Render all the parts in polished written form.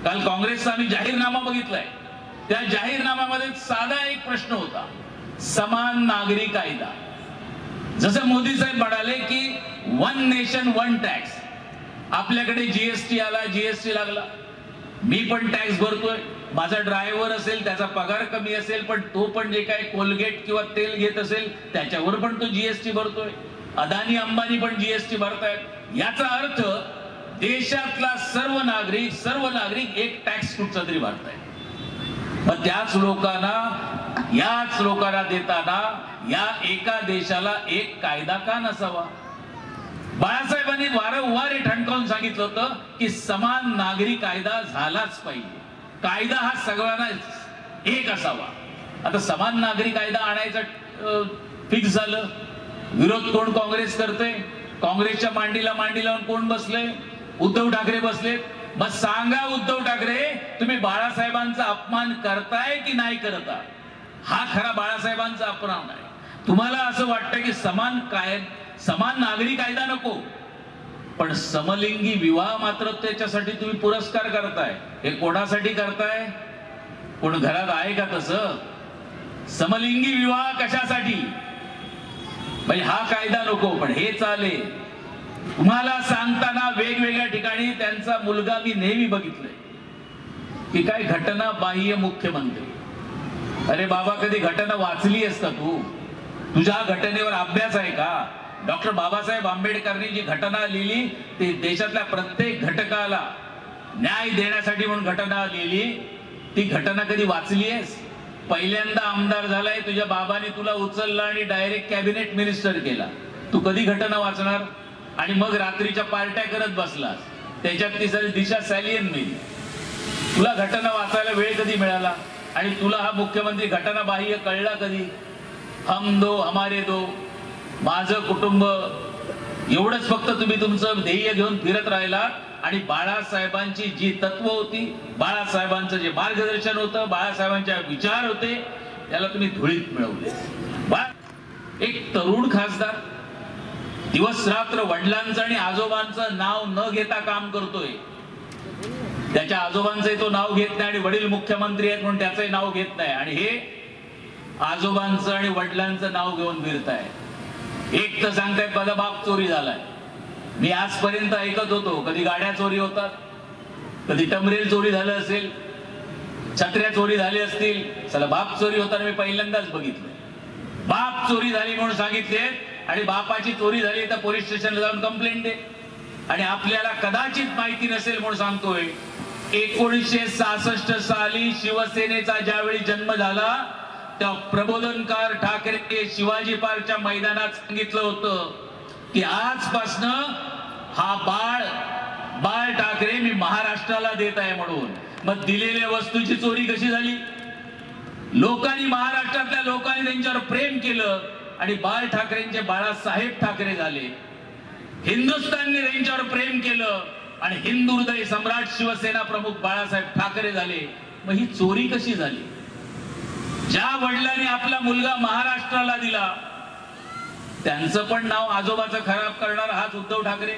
काल काँग्रेसचा आम्ही जाहीरनामा बघितलाय, त्या जाहीरनाम्यामध्ये साधा एक प्रश्न होता, समान नागरी कायदा. जसं मोदी साहेब म्हणाले की 1 नेशन 1 टॅक्स. आपल्याकडे जीएसटी आला, जीएसटी लागला, मी पण टॅक्स भरतोय. माझा ड्रायव्हर असेल त्याचा पगार कमी असेल, पण तो पण जे काही कोलगेट किंवा तेल घेत असेल त्याच्यावर पण तो जीएसटी भरतोय. अदानी अंबानी पण जीएसटी भरतायत. याचा अर्थ देशातला सर्व नागरिक एक टॅक्स कुठचा तरी भरतायत. मग याच लोकांना देताना या एका देशाला एक कायदा का नसावा? बाळासाहेबांनी वारंवार ठणकावून सांगितलं होतं की समान नागरी कायदा झालाच पाहिजे. कायदा हा सगळ्यांना एक असावा. आता समान नागरी कायदा आणायचं फिक्स झालं. विरोध कोण? काँग्रेस करते. काँग्रेसच्या मांडीला मांडी लावून कोण बसले? उद्धव ठाकरे बसलेत. मग सांगा उद्धव ठाकरे, तुम्ही बाळासाहेबांचा अपमान करताय की नाही करता? हा खरा बाळासाहेबांचा अपमान आहे. तुम्हाला असं वाटतं की समान नागरी कायदा नको, पण समलिंगी विवाह मात्र त्याच्यासाठी तुम्ही पुरस्कार करताय. हे कोणासाठी करताय? कोण घरात आहे का तसं? समलिंगी विवाह कशासाठी? म्हणजे हा कायदा नको, पण हे चालेल. तुम्हाला सांगताना वेगवेगळ्या ठिकाणी त्यांचा मुलगा मी नेहमी बघितलंय की काय घटना बाह्य मुख्यमंत्री. अरे बाबा, कधी घटना वाचली आहेस का तू? तुझ्या घटनेवर अभ्यास आहे का? डॉक्टर बाबासाहेब आंबेडकरांनी जी घटना लिहिली ती देशातल्या प्रत्येक घटकाला न्याय देण्यासाठी म्हणून घटना लिहिली. ती घटना कधी वाचली आहेस? पहिल्यांदा आमदार झालाय, तुझ्या बाबाने तुला उचलला आणि डायरेक्ट कॅबिनेट मिनिस्टर केला. तू कधी घटना वाचणार? आणि मग रात्रीच्या पार्ट्या करत बसलास, त्याच्यात ती सारी दिशा सॅलियन मिळली. तुला घटना वाचायला वेळ कधी मिळाला? आणि तुला हा मुख्यमंत्री घटना बाह्य कळला कधी? हम दो हमारे दो, माझं कुटुंब, एवढंच फक्त तुम्ही तुमचं ध्येय घेऊन फिरत राहिला. आणि बाळासाहेबांची जी तत्व होती, बाळासाहेबांचं जे मार्गदर्शन होतं, बाळासाहेबांचे विचार होते, त्याला तुम्ही धुळीत मिळवले. एक तरुण खासदार दिवस रात्र वडिलांचं आणि आजोबांचं नाव न घेता काम करतोय. त्याच्या आजोबांचंही तो नाव घेत नाही आणि वडील मुख्यमंत्री आहेत म्हणून त्याचंही नाव घेत नाही. आणि हे आजोबांचं आणि वडिलांचं नाव घेऊन फिरताय. एक तर सांगतायत माझा बाप चोरी झालाय. मी आजपर्यंत ऐकत होतो कधी गाड्या चोरी होतात, कधी टमरेल चोरी झालं असेल, छत्र्या चोरी झाली असतील. चला, बाप चोरी होताना मी पहिल्यांदाच बघितलं. बाप चोरी झाली म्हणून सांगितले आणि बापाची चोरी झाली तर पोलीस स्टेशनला जाऊन कंप्लेंट दे. आणि आपल्याला कदाचित माहिती नसेल म्हणून सांगतोय, 1966 साली शिवसेनेचा ज्यावेळी जन्म झाला त्या प्रबोधनकार ठाकरे शिवाजी पार्कच्या मैदानात सांगितलं होतं की आजपासनं हा बाळ ठाकरे मी महाराष्ट्राला देत आहे म्हणून. मग दिलेल्या वस्तूची चोरी कशी झाली? लोकांनी, महाराष्ट्रातल्या लोकांनी त्यांच्यावर प्रेम केलं आणि बाळ ठाकरेंचे बाळासाहेब ठाकरे झाले. हिंदुस्थानने त्यांच्यावर प्रेम केलं आणि हिंदू हृदय सम्राट शिवसेना प्रमुख बाळासाहेब ठाकरे झाले. मग ही चोरी कशी झाली? ज्या वडिलांनी आपला मुलगा महाराष्ट्राला दिला त्यांचं पण नाव आजोबाचं खराब करणारा हाच उद्धव ठाकरे.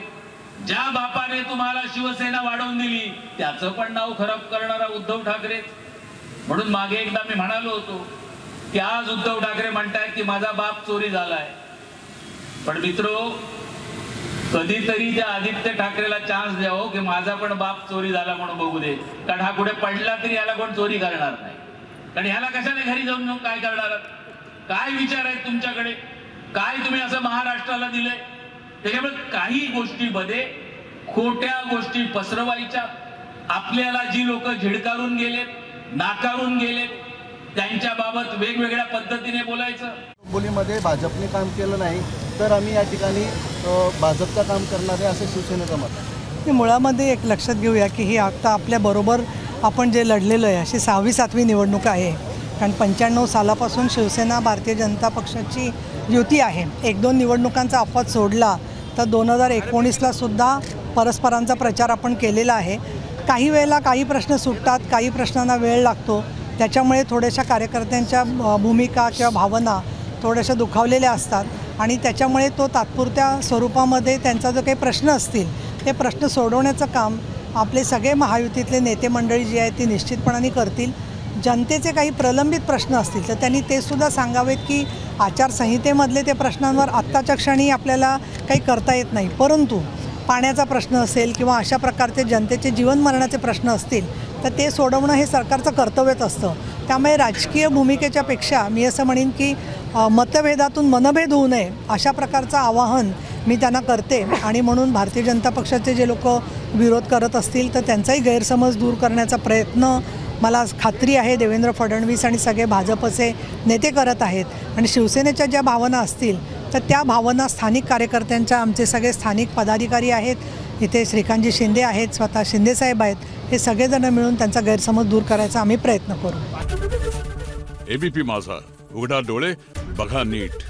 ज्या बापाने तुम्हाला शिवसेना वाढवून दिली त्याचं पण नाव खराब करणारा उद्धव ठाकरे. म्हणून मागे एकदा मी म्हणालो होतो की आज उद्धव ठाकरे म्हणतायत की माझा बाप चोरी झालाय. पण मित्रो, कधीतरी त्या आदित्य ठाकरेला चान्स द्यावं की माझा पण बाप चोरी झाला म्हणून बघू दे. कारण हा पुढे पडला तरी याला कोण चोरी करणार नाही. कारण ह्याला कशाने घरी जाऊन काय करणार? काय विचार आहेत तुमच्याकडे? काय तुम्ही असं महाराष्ट्राला दिलंय? त्याच्यामुळे काही गोष्टीमध्ये खोट्या गोष्टी पसरवायच्या. आपल्याला जी लोक झिडकारून गेलेत, नाकारून गेलेत, त्यांच्या बाबत वेगवेगळ्या पद्धतीने बोलायचं. बोलीमध्ये भाजपने काम केलं नाही तर आम्ही या ठिकाणी भाजपचं काम करणार आहे असं शिवसेनेचं मत आहे. मुळामध्ये एक लक्षात घेऊया की ही आता आपल्याबरोबर आपण जे लढलेलं आहे अशी 6वी-7वी निवडणूक आहे. कारण 95 सालापासून शिवसेना भारतीय जनता पक्षाची युती आहे. 1-2 निवडणुकांचा अपवाद सोडला तर 2019ला सुद्धा परस्परांचा प्रचार आपण केलेला आहे. काही वेळेला काही प्रश्न सुटतात, काही प्रश्नांना वेळ लागतो. त्याच्यामुळे थोड्याशा कार्यकर्त्यांच्या भूमिका किंवा भावना थोड्याशा दुखावलेल्या असतात आणि त्याच्यामुळे तो तात्पुरत्या स्वरूपामध्ये त्यांचा जो काही प्रश्न असतील ते प्रश्न सोडवण्याचं काम आपले सगळे महायुतीतले नेते मंडळी जी आहेत ती निश्चितपणाने करतील. जनतेचे काही प्रलंबित प्रश्न असतील तर त्यांनी ते सुद्धा सांगावेत की आचारसंहितेमधले ते प्रश्नांवर आत्ताच्या क्षणी आपल्याला काही करता येत नाही, परंतु पाण्याचा प्रश्न असेल किंवा अशा प्रकारचे जनतेचे जीवन मरणाचे प्रश्न असतील तर ते सोडवणं हे सरकारचं कर्तव्यच असतं. त्यामुळे राजकीय भूमिकेच्या पेक्षा मी असं म्हणेन की मतभेदातून मनभेद होऊ नये अशा प्रकारचं आवाहन मी त्यांना करते. आणि म्हणून भारतीय जनता पक्षाचे जे लोक विरोध करत असतील तर त्यांचाही गैरसमज दूर करण्याचा प्रयत्न मला खात्री आहे देवेंद्र फडणवीस आणि सगळे भाजपचे नेते करत आहेत. आणि शिवसेनेच्या ज्या भावना असतील तर त्या भावना स्थानिक कार्यकर्त्यांच्या, आमचे सगळे स्थानिक पदाधिकारी आहेत, इथे श्रीकांतजी शिंदे आहेत, स्वतः शिंदेसाहेब आहेत, हे सगळेजण मिळून त्यांचा गैरसमज दूर करायचा आम्ही प्रयत्न करू. एबीपी माझा, उघडा डोळे बघा नीट.